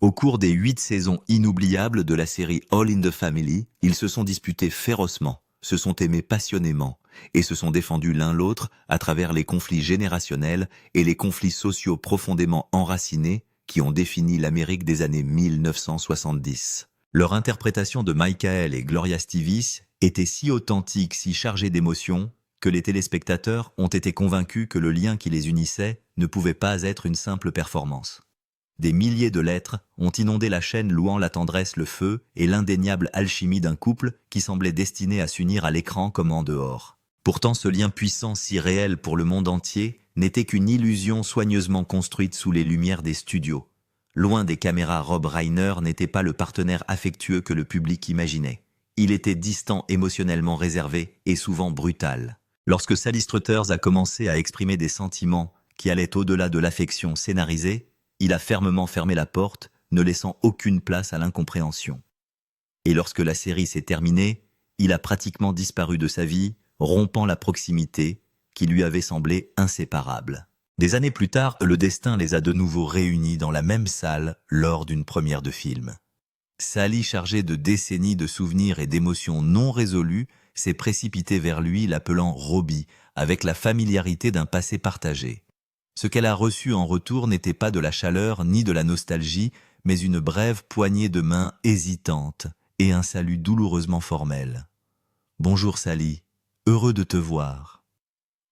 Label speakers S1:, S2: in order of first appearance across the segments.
S1: Au cours des 8 saisons inoubliables de la série All in the Family, ils se sont disputés férocement, se sont aimés passionnément et se sont défendus l'un l'autre à travers les conflits générationnels et les conflits sociaux profondément enracinés qui ont défini l'Amérique des années 1970. Leur interprétation de Michael et Gloria Stevis était si authentique, si chargée d'émotions, que les téléspectateurs ont été convaincus que le lien qui les unissait ne pouvait pas être une simple performance. Des milliers de lettres ont inondé la chaîne louant la tendresse, le feu et l'indéniable alchimie d'un couple qui semblait destiné à s'unir à l'écran comme en dehors. Pourtant, ce lien puissant, si réel pour le monde entier, n'était qu'une illusion soigneusement construite sous les lumières des studios. Loin des caméras, Rob Reiner n'était pas le partenaire affectueux que le public imaginait. Il était distant, émotionnellement réservé et souvent brutal. Lorsque Sally Struthers a commencé à exprimer des sentiments qui allaient au-delà de l'affection scénarisée, il a fermement fermé la porte, ne laissant aucune place à l'incompréhension. Et lorsque la série s'est terminée, il a pratiquement disparu de sa vie, rompant la proximité qui lui avait semblé inséparable. Des années plus tard, le destin les a de nouveau réunis dans la même salle lors d'une première de film. Sally, chargée de décennies de souvenirs et d'émotions non résolues, s'est précipitée vers lui, l'appelant Robbie, avec la familiarité d'un passé partagé. Ce qu'elle a reçu en retour n'était pas de la chaleur ni de la nostalgie, mais une brève poignée de main hésitante et un salut douloureusement formel. « Bonjour Sally, heureux de te voir. »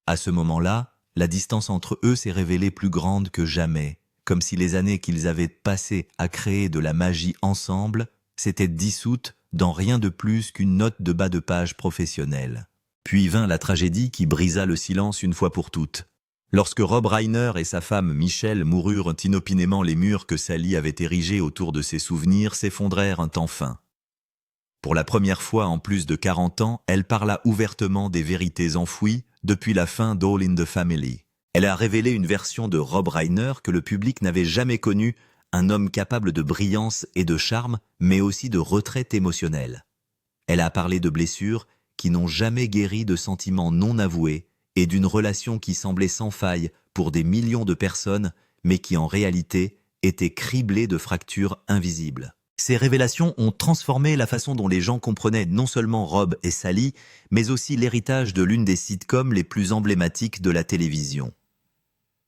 S1: À ce moment-là, la distance entre eux s'est révélée plus grande que jamais, comme si les années qu'ils avaient passées à créer de la magie ensemble s'étaient dissoutes dans rien de plus qu'une note de bas de page professionnelle. Puis vint la tragédie qui brisa le silence une fois pour toutes. Lorsque Rob Reiner et sa femme Michelle moururent inopinément, les murs que Sally avait érigés autour de ses souvenirs s'effondrèrent un temps fin. Pour la première fois en plus de 40 ans, elle parla ouvertement des vérités enfouies depuis la fin d'All in the Family. Elle a révélé une version de Rob Reiner que le public n'avait jamais connue, un homme capable de brillance et de charme, mais aussi de retraite émotionnelle. Elle a parlé de blessures qui n'ont jamais guéri, de sentiments non avoués, et d'une relation qui semblait sans faille pour des millions de personnes, mais qui en réalité était criblée de fractures invisibles. Ces révélations ont transformé la façon dont les gens comprenaient non seulement Rob et Sally, mais aussi l'héritage de l'une des sitcoms les plus emblématiques de la télévision.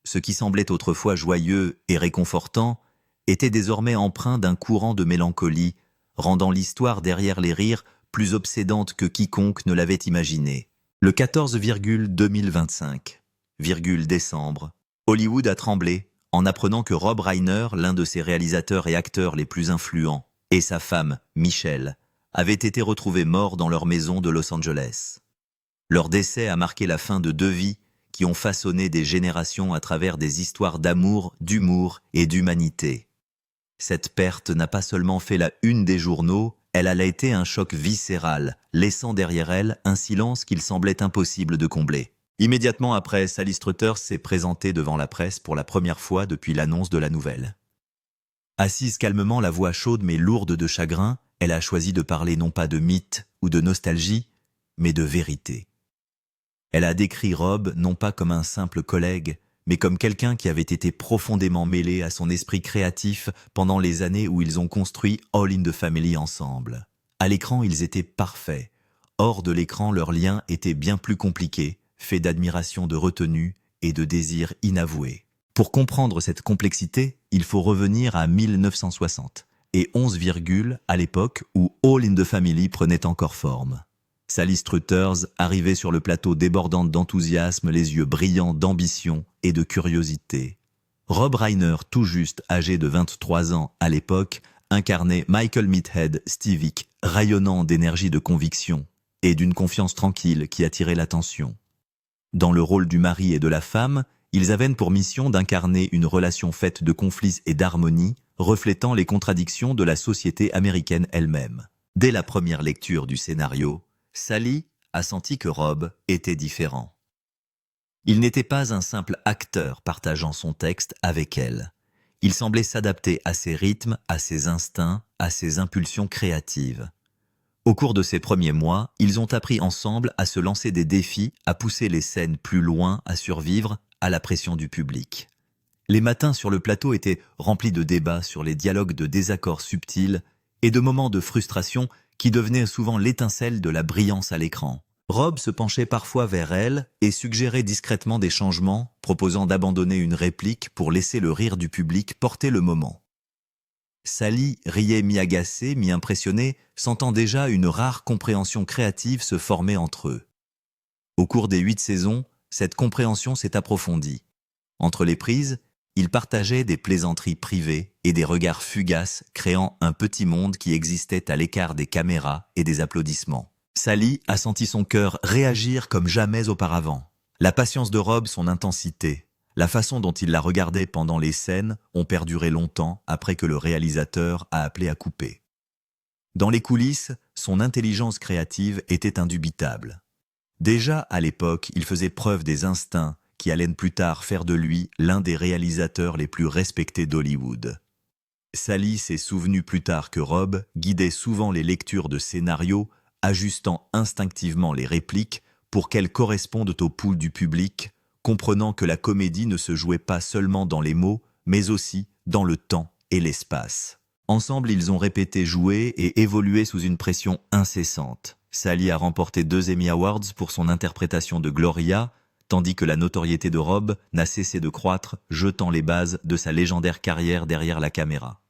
S1: Ce qui semblait autrefois joyeux et réconfortant était désormais empreint d'un courant de mélancolie, rendant l'histoire derrière les rires plus obsédante que quiconque ne l'avait imaginé. Le 14,2025, décembre, Hollywood a tremblé en apprenant que Rob Reiner, l'un de ses réalisateurs et acteurs les plus influents, et sa femme, Michelle, avaient été retrouvés morts dans leur maison de Los Angeles. Leur décès a marqué la fin de 2 vies qui ont façonné des générations à travers des histoires d'amour, d'humour et d'humanité. Cette perte n'a pas seulement fait la une des journaux, elle a été un choc viscéral, laissant derrière elle un silence qu'il semblait impossible de combler. Immédiatement après, Sally Struthers s'est présentée devant la presse pour la première fois depuis l'annonce de la nouvelle. Assise calmement, la voix chaude mais lourde de chagrin, elle a choisi de parler non pas de mythe ou de nostalgie, mais de vérité. Elle a décrit Rob non pas comme un simple collègue, mais comme quelqu'un qui avait été profondément mêlé à son esprit créatif pendant les années où ils ont construit All in the Family ensemble. À l'écran, ils étaient parfaits. Hors de l'écran, leur lien était bien plus compliqué, fait d'admiration, de retenue et de désirs inavoués. Pour comprendre cette complexité, il faut revenir à 1960 et 11, à l'époque où All in the Family prenait encore forme. Sally Struthers arrivait sur le plateau débordante d'enthousiasme, les yeux brillants d'ambition et de curiosité. Rob Reiner, tout juste âgé de 23 ans à l'époque, incarnait Michael Meathead Stevick, rayonnant d'énergie, de conviction et d'une confiance tranquille qui attirait l'attention. Dans le rôle du mari et de la femme, ils avaient pour mission d'incarner une relation faite de conflits et d'harmonie, reflétant les contradictions de la société américaine elle-même. Dès la première lecture du scénario, Sally a senti que Rob était différent. Il n'était pas un simple acteur partageant son texte avec elle. Il semblait s'adapter à ses rythmes, à ses instincts, à ses impulsions créatives. Au cours de ces premiers mois, ils ont appris ensemble à se lancer des défis, à pousser les scènes plus loin, à survivre à la pression du public. Les matins sur le plateau étaient remplis de débats sur les dialogues de désaccords subtils et de moments de frustration qui devenaient souvent l'étincelle de la brillance à l'écran. Rob se penchait parfois vers elle et suggérait discrètement des changements, proposant d'abandonner une réplique pour laisser le rire du public porter le moment. Sally riait mi-agacée, mi-impressionnée, sentant déjà une rare compréhension créative se former entre eux. Au cours des 8 saisons, cette compréhension s'est approfondie. Entre les prises, ils partageaient des plaisanteries privées et des regards fugaces, créant un petit monde qui existait à l'écart des caméras et des applaudissements. Sally a senti son cœur réagir comme jamais auparavant. La patience de Rob, son intensité, la façon dont il la regardait pendant les scènes ont perduré longtemps après que le réalisateur a appelé à couper. Dans les coulisses, son intelligence créative était indubitable. Déjà à l'époque, il faisait preuve des instincts qui allaient plus tard faire de lui l'un des réalisateurs les plus respectés d'Hollywood. Sally s'est souvenu plus tard que Rob guidait souvent les lectures de scénarios, ajustant instinctivement les répliques pour qu'elles correspondent au pouls du public, comprenant que la comédie ne se jouait pas seulement dans les mots, mais aussi dans le temps et l'espace. Ensemble, ils ont répété, joué et évolué sous une pression incessante. Sally a remporté 2 Emmy Awards pour son interprétation de Gloria, tandis que la notoriété de Rob n'a cessé de croître, jetant les bases de sa légendaire carrière derrière la caméra.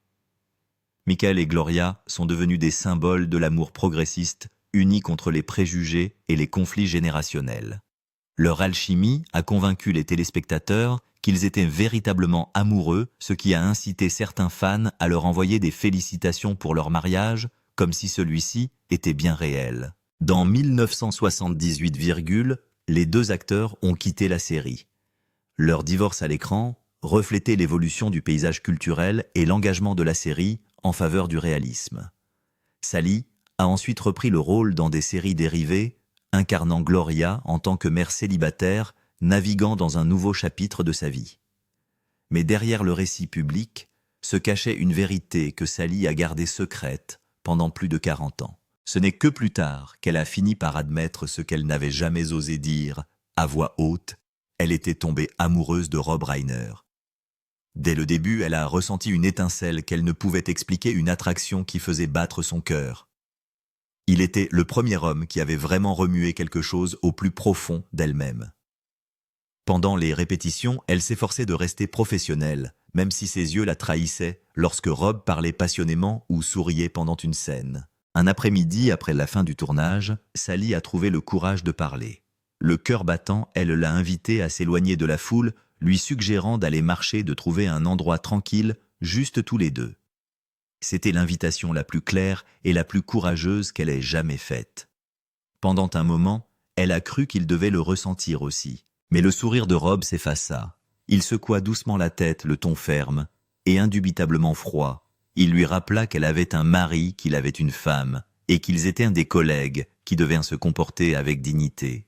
S1: Michael et Gloria sont devenus des symboles de l'amour progressiste, unis contre les préjugés et les conflits générationnels. Leur alchimie a convaincu les téléspectateurs qu'ils étaient véritablement amoureux, ce qui a incité certains fans à leur envoyer des félicitations pour leur mariage, comme si celui-ci était bien réel. Dans 1978, les 2 acteurs ont quitté la série. Leur divorce à l'écran reflétait l'évolution du paysage culturel et l'engagement de la série en faveur du réalisme. Sally a ensuite repris le rôle dans des séries dérivées, incarnant Gloria en tant que mère célibataire, naviguant dans un nouveau chapitre de sa vie. Mais derrière le récit public se cachait une vérité que Sally a gardée secrète pendant plus de 40 ans. Ce n'est que plus tard qu'elle a fini par admettre ce qu'elle n'avait jamais osé dire, à voix haute, elle était tombée amoureuse de Rob Reiner. Dès le début, elle a ressenti une étincelle qu'elle ne pouvait expliquer, une attraction qui faisait battre son cœur. Il était le premier homme qui avait vraiment remué quelque chose au plus profond d'elle-même. Pendant les répétitions, elle s'efforçait de rester professionnelle, même si ses yeux la trahissaient lorsque Rob parlait passionnément ou souriait pendant une scène. Un après-midi, après la fin du tournage, Sally a trouvé le courage de parler. Le cœur battant, elle l'a invité à s'éloigner de la foule, lui suggérant d'aller marcher, de trouver un endroit tranquille, juste tous les deux. C'était l'invitation la plus claire et la plus courageuse qu'elle ait jamais faite. Pendant un moment, elle a cru qu'il devait le ressentir aussi. Mais le sourire de Rob s'effaça. Il secoua doucement la tête, le ton ferme, et indubitablement froid. Il lui rappela qu'elle avait un mari, qu'il avait une femme, et qu'ils étaient des collègues qui devaient se comporter avec dignité.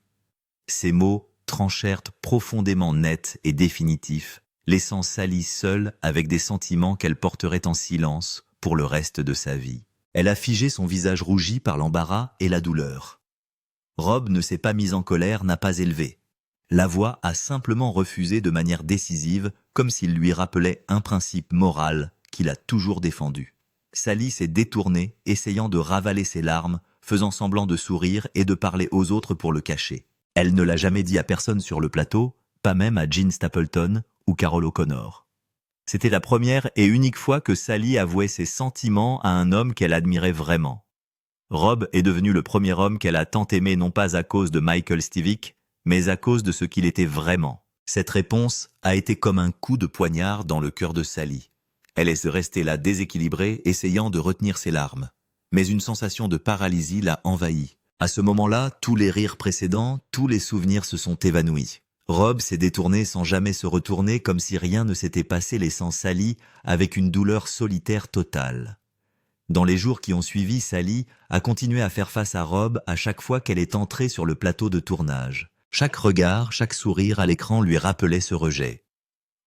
S1: Ces mots tranchèrent profondément nets et définitifs, laissant Sally seule avec des sentiments qu'elle porterait en silence pour le reste de sa vie. Elle a figé son visage rougi par l'embarras et la douleur. Rob ne s'est pas mis en colère, n'a pas élevé. La voix a simplement refusé de manière décisive, comme s'il lui rappelait un principe moral qu'il a toujours défendu. Sally s'est détournée, essayant de ravaler ses larmes, faisant semblant de sourire et de parler aux autres pour le cacher. Elle ne l'a jamais dit à personne sur le plateau, pas même à Jean Stapleton ou Carol O'Connor. C'était la première et unique fois que Sally avouait ses sentiments à un homme qu'elle admirait vraiment. Rob est devenu le premier homme qu'elle a tant aimé, non pas à cause de Michael Stivic, mais à cause de ce qu'il était vraiment. Cette réponse a été comme un coup de poignard dans le cœur de Sally. Elle est restée là déséquilibrée, essayant de retenir ses larmes. Mais une sensation de paralysie l'a envahie. À ce moment-là, tous les rires précédents, tous les souvenirs se sont évanouis. Rob s'est détourné sans jamais se retourner, comme si rien ne s'était passé, laissant Sally avec une douleur solitaire totale. Dans les jours qui ont suivi, Sally a continué à faire face à Rob à chaque fois qu'elle est entrée sur le plateau de tournage. Chaque regard, chaque sourire à l'écran lui rappelait ce rejet.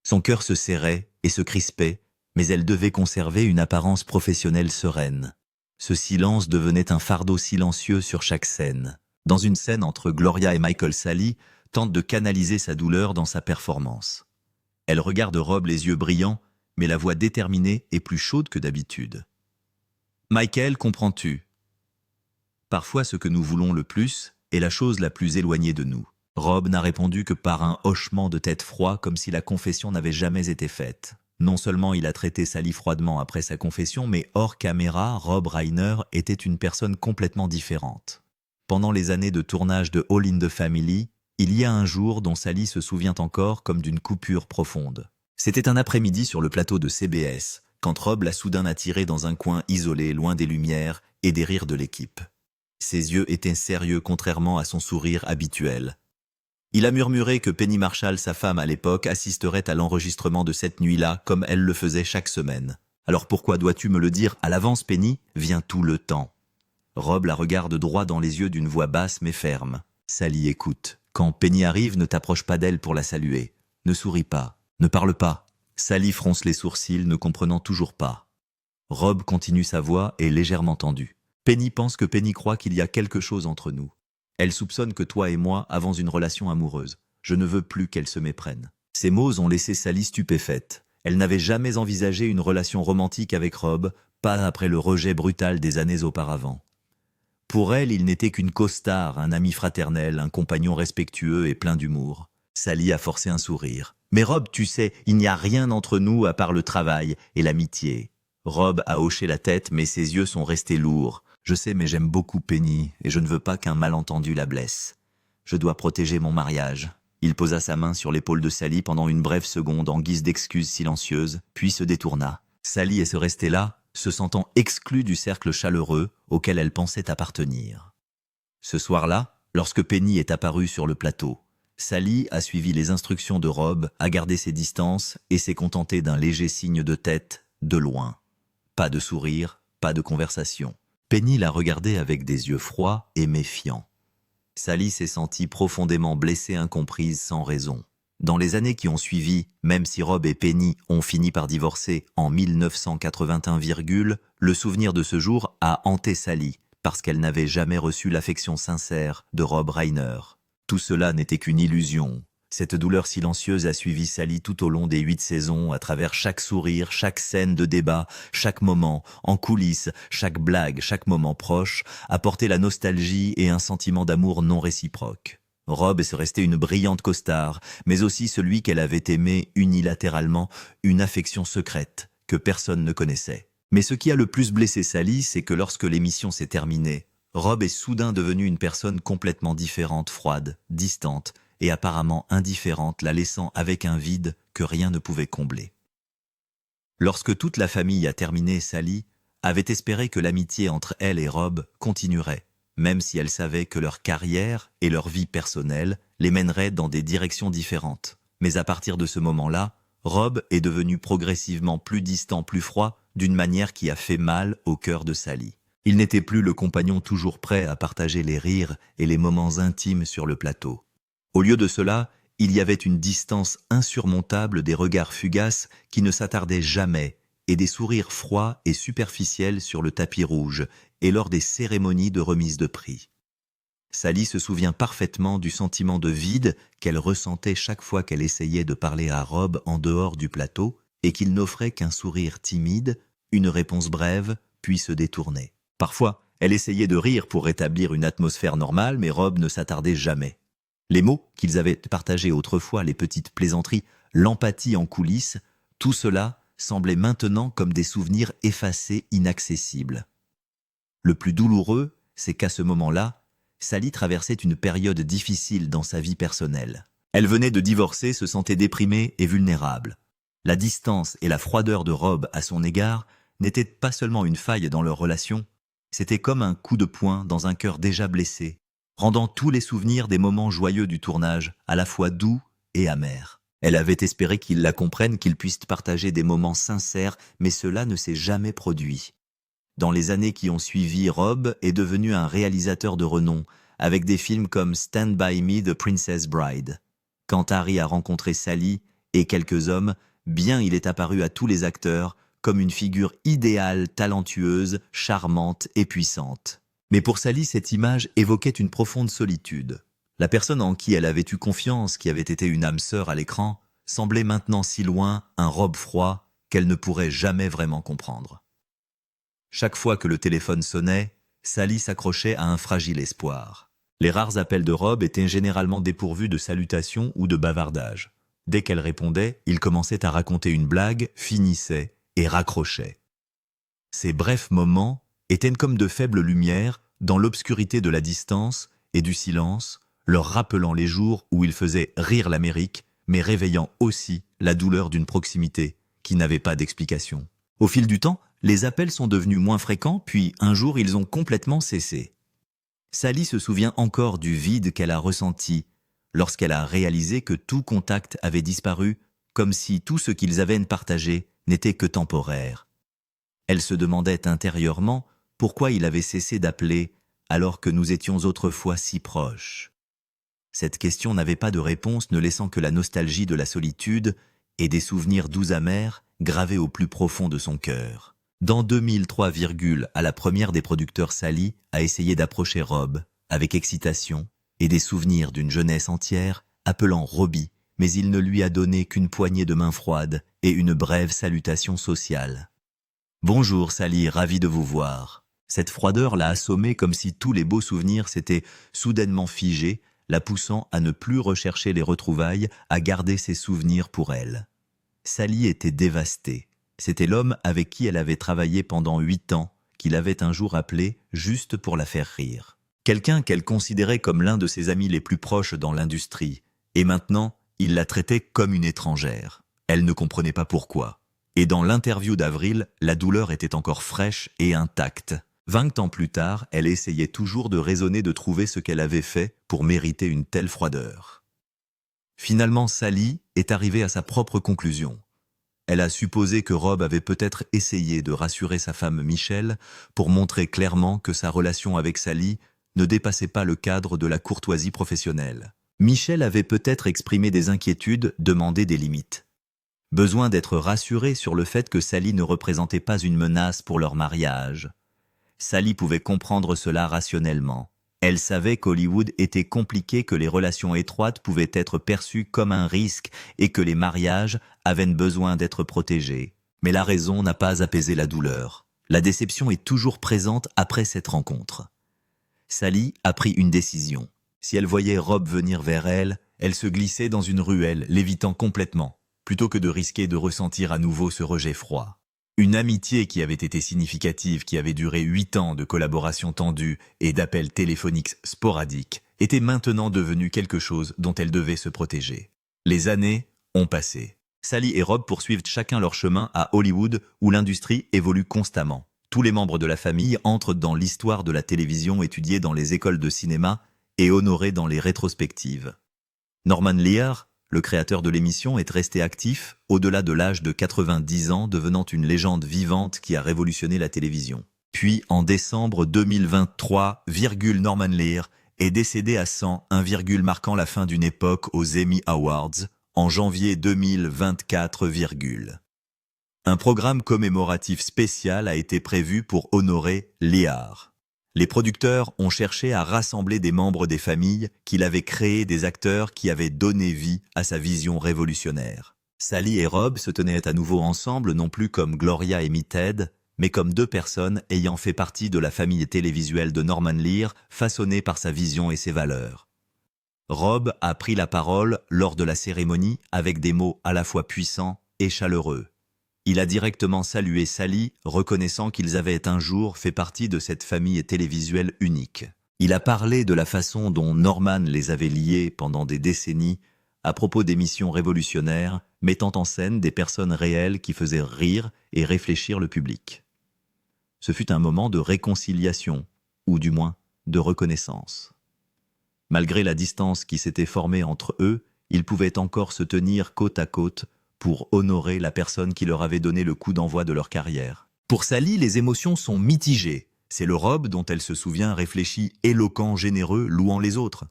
S1: Son cœur se serrait et se crispait, mais elle devait conserver une apparence professionnelle sereine. Ce silence devenait un fardeau silencieux sur chaque scène. Dans une scène entre Gloria et Michael, Sally tente de canaliser sa douleur dans sa performance. Elle regarde Rob les yeux brillants, mais la voix déterminée et plus chaude que d'habitude. « Michael, comprends-tu? Parfois ce que nous voulons le plus est la chose la plus éloignée de nous. » Rob n'a répondu que par un hochement de tête froid, comme si la confession n'avait jamais été faite. Non seulement il a traité Sally froidement après sa confession, mais hors caméra, Rob Reiner était une personne complètement différente. Pendant les années de tournage de All in the Family, il y a un jour dont Sally se souvient encore comme d'une coupure profonde. C'était un après-midi sur le plateau de CBS, quand Rob l'a soudain attiré dans un coin isolé, loin des lumières et des rires de l'équipe. Ses yeux étaient sérieux contrairement à son sourire habituel. Il a murmuré que Penny Marshall, sa femme à l'époque, assisterait à l'enregistrement de cette nuit-là comme elle le faisait chaque semaine. « Alors pourquoi dois-tu me le dire à l'avance, Penny ? Vient tout le temps. » Rob la regarde droit dans les yeux d'une voix basse mais ferme. Sally écoute. Quand Penny arrive, ne t'approche pas d'elle pour la saluer. Ne souris pas. Ne parle pas. Sally fronce les sourcils, ne comprenant toujours pas. Rob continue sa voix et légèrement tendue. Penny pense que Penny croit qu'il y a quelque chose entre nous. Elle soupçonne que toi et moi avons une relation amoureuse. Je ne veux plus qu'elle se méprenne. Ces mots ont laissé Sally stupéfaite. Elle n'avait jamais envisagé une relation romantique avec Rob, pas après le rejet brutal des années auparavant. Pour elle, il n'était qu'une costard, un ami fraternel, un compagnon respectueux et plein d'humour. Sally a forcé un sourire. « Mais Rob, tu sais, il n'y a rien entre nous à part le travail et l'amitié. » Rob a hoché la tête, mais ses yeux sont restés lourds. « Je sais, mais j'aime beaucoup Penny, et je ne veux pas qu'un malentendu la blesse. Je dois protéger mon mariage. » Il posa sa main sur l'épaule de Sally pendant une brève seconde en guise d'excuse silencieuse, puis se détourna. Sally est restée là, se sentant exclue du cercle chaleureux auquel elle pensait appartenir. Ce soir-là, lorsque Penny est apparue sur le plateau, Sally a suivi les instructions de Rob, a gardé ses distances et s'est contentée d'un léger signe de tête, de loin. Pas de sourire, pas de conversation. Penny la regardait avec des yeux froids et méfiants. Sally s'est sentie profondément blessée, incomprise, sans raison. Dans les années qui ont suivi, même si Rob et Penny ont fini par divorcer en 1981, le souvenir de ce jour a hanté Sally, parce qu'elle n'avait jamais reçu l'affection sincère de Rob Reiner. Tout cela n'était qu'une illusion. Cette douleur silencieuse a suivi Sally tout au long des 8 saisons, à travers chaque sourire, chaque scène de débat, chaque moment, en coulisses, chaque blague, chaque moment proche, a porté la nostalgie et un sentiment d'amour non réciproque. Rob est resté une brillante costard, mais aussi celui qu'elle avait aimé unilatéralement, une affection secrète que personne ne connaissait. Mais ce qui a le plus blessé Sally, c'est que lorsque l'émission s'est terminée, Rob est soudain devenu une personne complètement différente, froide, distante, et apparemment indifférente, la laissant avec un vide que rien ne pouvait combler. Lorsque toute la famille a terminé, Sally avait espéré que l'amitié entre elle et Rob continuerait, même si elle savait que leur carrière et leur vie personnelle les mèneraient dans des directions différentes. Mais à partir de ce moment-là, Rob est devenu progressivement plus distant, plus froid, d'une manière qui a fait mal au cœur de Sally. Il n'était plus le compagnon toujours prêt à partager les rires et les moments intimes sur le plateau. Au lieu de cela, il y avait une distance insurmontable, des regards fugaces qui ne s'attardaient jamais et des sourires froids et superficiels sur le tapis rouge et lors des cérémonies de remise de prix. Sally se souvient parfaitement du sentiment de vide qu'elle ressentait chaque fois qu'elle essayait de parler à Rob en dehors du plateau et qu'il n'offrait qu'un sourire timide, une réponse brève, puis se détournait. Parfois, elle essayait de rire pour rétablir une atmosphère normale, mais Rob ne s'attardait jamais. Les mots qu'ils avaient partagés autrefois, les petites plaisanteries, l'empathie en coulisses, tout cela semblait maintenant comme des souvenirs effacés, inaccessibles. Le plus douloureux, c'est qu'à ce moment-là, Sally traversait une période difficile dans sa vie personnelle. Elle venait de divorcer, se sentait déprimée et vulnérable. La distance et la froideur de Rob à son égard n'étaient pas seulement une faille dans leur relation, c'était comme un coup de poing dans un cœur déjà blessé, rendant tous les souvenirs des moments joyeux du tournage à la fois doux et amers. Elle avait espéré qu'il la comprenne, qu'ils puissent partager des moments sincères, mais cela ne s'est jamais produit. Dans les années qui ont suivi, Rob est devenu un réalisateur de renom, avec des films comme Stand By Me, The Princess Bride. Quand Harry a rencontré Sally et quelques hommes, bien il est apparu à tous les acteurs comme une figure idéale, talentueuse, charmante et puissante. Mais pour Sally, cette image évoquait une profonde solitude. La personne en qui elle avait eu confiance, qui avait été une âme sœur à l'écran, semblait maintenant si loin, un Rob froid, qu'elle ne pourrait jamais vraiment comprendre. Chaque fois que le téléphone sonnait, Sally s'accrochait à un fragile espoir. Les rares appels de Rob étaient généralement dépourvus de salutations ou de bavardage. Dès qu'elle répondait, il commençait à raconter une blague, finissait et raccrochait. Ces brefs moments étaient comme de faibles lumières dans l'obscurité de la distance et du silence, leur rappelant les jours où ils faisaient rire l'Amérique, mais réveillant aussi la douleur d'une proximité qui n'avait pas d'explication. Au fil du temps, les appels sont devenus moins fréquents, puis un jour ils ont complètement cessé. Sally se souvient encore du vide qu'elle a ressenti lorsqu'elle a réalisé que tout contact avait disparu, comme si tout ce qu'ils avaient partagé n'était que temporaire. Elle se demandait intérieurement pourquoi il avait cessé d'appeler alors que nous étions autrefois si proches. Cette question n'avait pas de réponse, ne laissant que la nostalgie de la solitude et des souvenirs doux amers gravés au plus profond de son cœur. Dans 2003, à la première des producteurs, Sally a essayé d'approcher Rob avec excitation et des souvenirs d'une jeunesse entière, appelant Robbie, mais il ne lui a donné qu'une poignée de main froide et une brève salutation sociale. « Bonjour Sally, ravi de vous voir. » Cette froideur l'a assommée comme si tous les beaux souvenirs s'étaient soudainement figés, la poussant à ne plus rechercher les retrouvailles, à garder ses souvenirs pour elle. Sally était dévastée. C'était l'homme avec qui elle avait travaillé pendant 8 ans, qu'il avait un jour appelé juste pour la faire rire. Quelqu'un qu'elle considérait comme l'un de ses amis les plus proches dans l'industrie. Et maintenant, il la traitait comme une étrangère. Elle ne comprenait pas pourquoi. Et dans l'interview d'avril, la douleur était encore fraîche et intacte. 20 ans plus tard, elle essayait toujours de raisonner, de trouver ce qu'elle avait fait pour mériter une telle froideur. Finalement, Sally est arrivée à sa propre conclusion. Elle a supposé que Rob avait peut-être essayé de rassurer sa femme Michelle pour montrer clairement que sa relation avec Sally ne dépassait pas le cadre de la courtoisie professionnelle. Michelle avait peut-être exprimé des inquiétudes, demandé des limites. Besoin d'être rassurée sur le fait que Sally ne représentait pas une menace pour leur mariage. Sally pouvait comprendre cela rationnellement. Elle savait qu'Hollywood était compliqué, que les relations étroites pouvaient être perçues comme un risque et que les mariages avaient besoin d'être protégés. Mais la raison n'a pas apaisé la douleur. La déception est toujours présente après cette rencontre. Sally a pris une décision. Si elle voyait Rob venir vers elle, elle se glissait dans une ruelle, l'évitant complètement, plutôt que de risquer de ressentir à nouveau ce rejet froid. Une amitié qui avait été significative, qui avait duré 8 ans de collaboration tendue et d'appels téléphoniques sporadiques, était maintenant devenue quelque chose dont elle devait se protéger. Les années ont passé. Sally et Rob poursuivent chacun leur chemin à Hollywood, où l'industrie évolue constamment. Tous les membres de la famille entrent dans l'histoire de la télévision, étudiés dans les écoles de cinéma et honorés dans les rétrospectives. Norman Lear, le créateur de l'émission, est resté actif au-delà de l'âge de 90 ans, devenant une légende vivante qui a révolutionné la télévision. Puis, en décembre 2023, Norman Lear est décédé à 101, marquant la fin d'une époque aux Emmy Awards, en janvier 2024, Un programme commémoratif spécial a été prévu pour honorer Lear. Les producteurs ont cherché à rassembler des membres des familles qu'il avait créés, des acteurs qui avaient donné vie à sa vision révolutionnaire. Sally et Rob se tenaient à nouveau ensemble, non plus comme Gloria et Ted, mais comme 2 personnes ayant fait partie de la famille télévisuelle de Norman Lear, façonnée par sa vision et ses valeurs. Rob a pris la parole lors de la cérémonie avec des mots à la fois puissants et chaleureux. Il a directement salué Sally, reconnaissant qu'ils avaient un jour fait partie de cette famille télévisuelle unique. Il a parlé de la façon dont Norman les avait liés pendant des décennies à propos d'émissions révolutionnaires, mettant en scène des personnes réelles qui faisaient rire et réfléchir le public. Ce fut un moment de réconciliation, ou du moins de reconnaissance. Malgré la distance qui s'était formée entre eux, ils pouvaient encore se tenir côte à côte pour honorer la personne qui leur avait donné le coup d'envoi de leur carrière. Pour Sally, les émotions sont mitigées. C'est le Rob dont elle se souvient, réfléchi, éloquent, généreux, louant les autres.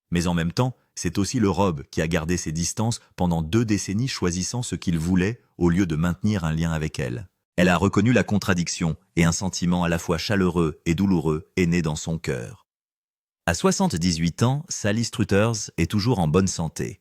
S1: Mais en même temps, c'est aussi le Rob qui a gardé ses distances pendant 2 décennies, choisissant ce qu'il voulait au lieu de maintenir un lien avec elle. Elle a reconnu la contradiction et un sentiment à la fois chaleureux et douloureux est né dans son cœur. À 78 ans, Sally Struthers est toujours en bonne santé.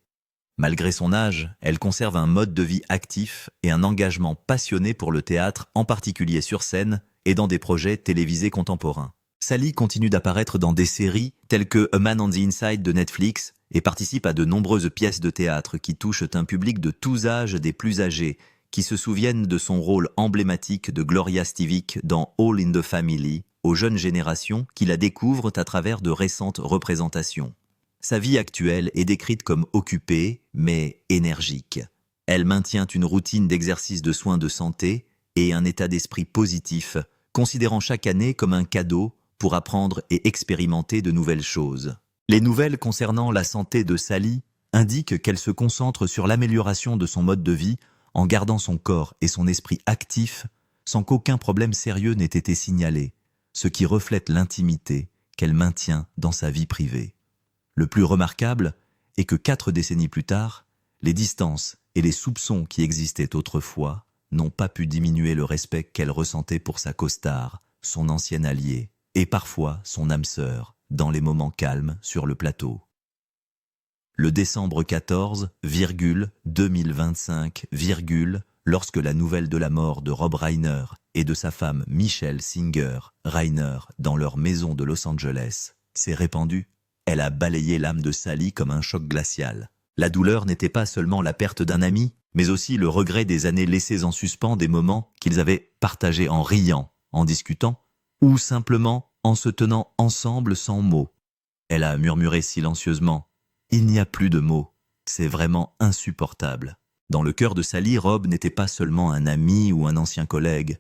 S1: Malgré son âge, elle conserve un mode de vie actif et un engagement passionné pour le théâtre, en particulier sur scène et dans des projets télévisés contemporains. Sally continue d'apparaître dans des séries telles que A Man on the Inside de Netflix et participe à de nombreuses pièces de théâtre qui touchent un public de tous âges des plus âgés, qui se souviennent de son rôle emblématique de Gloria Stevic dans All in the Family, aux jeunes générations qui la découvrent à travers de récentes représentations. Sa vie actuelle est décrite comme occupée, mais énergique. Elle maintient une routine d'exercice de soins de santé et un état d'esprit positif, considérant chaque année comme un cadeau pour apprendre et expérimenter de nouvelles choses. Les nouvelles concernant la santé de Sally indiquent qu'elle se concentre sur l'amélioration de son mode de vie en gardant son corps et son esprit actifs sans qu'aucun problème sérieux n'ait été signalé, ce qui reflète l'intimité qu'elle maintient dans sa vie privée. Le plus remarquable est que 4 décennies plus tard, les distances et les soupçons qui existaient autrefois n'ont pas pu diminuer le respect qu'elle ressentait pour sa costard, son ancienne alliée, et parfois son âme sœur, dans les moments calmes sur le plateau. Le décembre 14, 2025, lorsque la nouvelle de la mort de Rob Reiner et de sa femme Michelle Singer Reiner dans leur maison de Los Angeles s'est répandue, elle a balayé l'âme de Sally comme un choc glacial. La douleur n'était pas seulement la perte d'un ami, mais aussi le regret des années laissées en suspens, des moments qu'ils avaient partagés en riant, en discutant, ou simplement en se tenant ensemble sans mots. Elle a murmuré silencieusement « Il n'y a plus de mots, c'est vraiment insupportable ». Dans le cœur de Sally, Rob n'était pas seulement un ami ou un ancien collègue.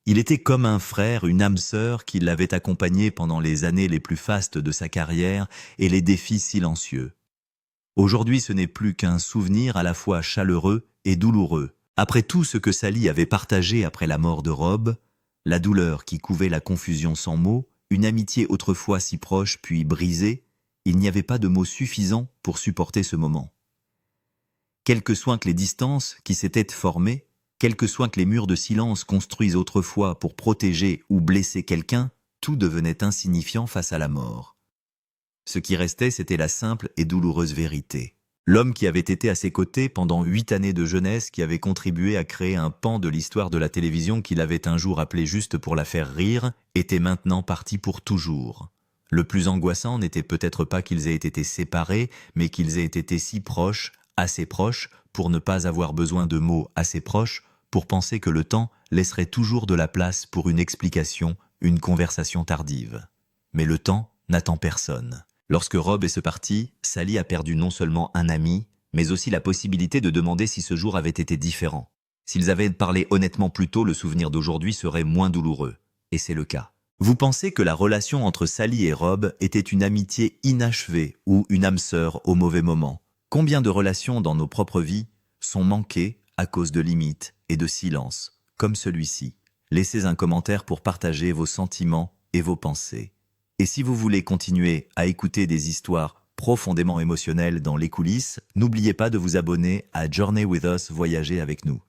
S1: Il était comme un frère, une âme sœur qui l'avait accompagné pendant les années les plus fastes de sa carrière et les défis silencieux. Aujourd'hui, ce n'est plus qu'un souvenir à la fois chaleureux et douloureux. Après tout ce que Sally avait partagé après la mort de Rob, la douleur qui couvait la confusion sans mots, une amitié autrefois si proche puis brisée, il n'y avait pas de mots suffisants pour supporter ce moment. Quelles que soient les distances qui s'étaient formées, quels que soient les murs de silence construits autrefois pour protéger ou blesser quelqu'un, tout devenait insignifiant face à la mort. Ce qui restait, c'était la simple et douloureuse vérité. L'homme qui avait été à ses côtés pendant 8 années de jeunesse, qui avait contribué à créer un pan de l'histoire de la télévision qu'il avait un jour appelé juste pour la faire rire, était maintenant parti pour toujours. Le plus angoissant n'était peut-être pas qu'ils aient été séparés, mais qu'ils aient été si proches, assez proches, pour ne pas avoir besoin de mots assez proches, pour penser que le temps laisserait toujours de la place pour une explication, une conversation tardive. Mais le temps n'attend personne. Lorsque Rob est parti, Sally a perdu non seulement un ami, mais aussi la possibilité de demander si ce jour avait été différent. S'ils avaient parlé honnêtement plus tôt, le souvenir d'aujourd'hui serait moins douloureux. Et c'est le cas. Vous pensez que la relation entre Sally et Rob était une amitié inachevée ou une âme sœur au mauvais moment? Combien de relations dans nos propres vies sont manquées à cause de limites et de silences, comme celui-ci? Laissez un commentaire pour partager vos sentiments et vos pensées. Et si vous voulez continuer à écouter des histoires profondément émotionnelles dans les coulisses, n'oubliez pas de vous abonner à Journey with Us, voyager avec nous.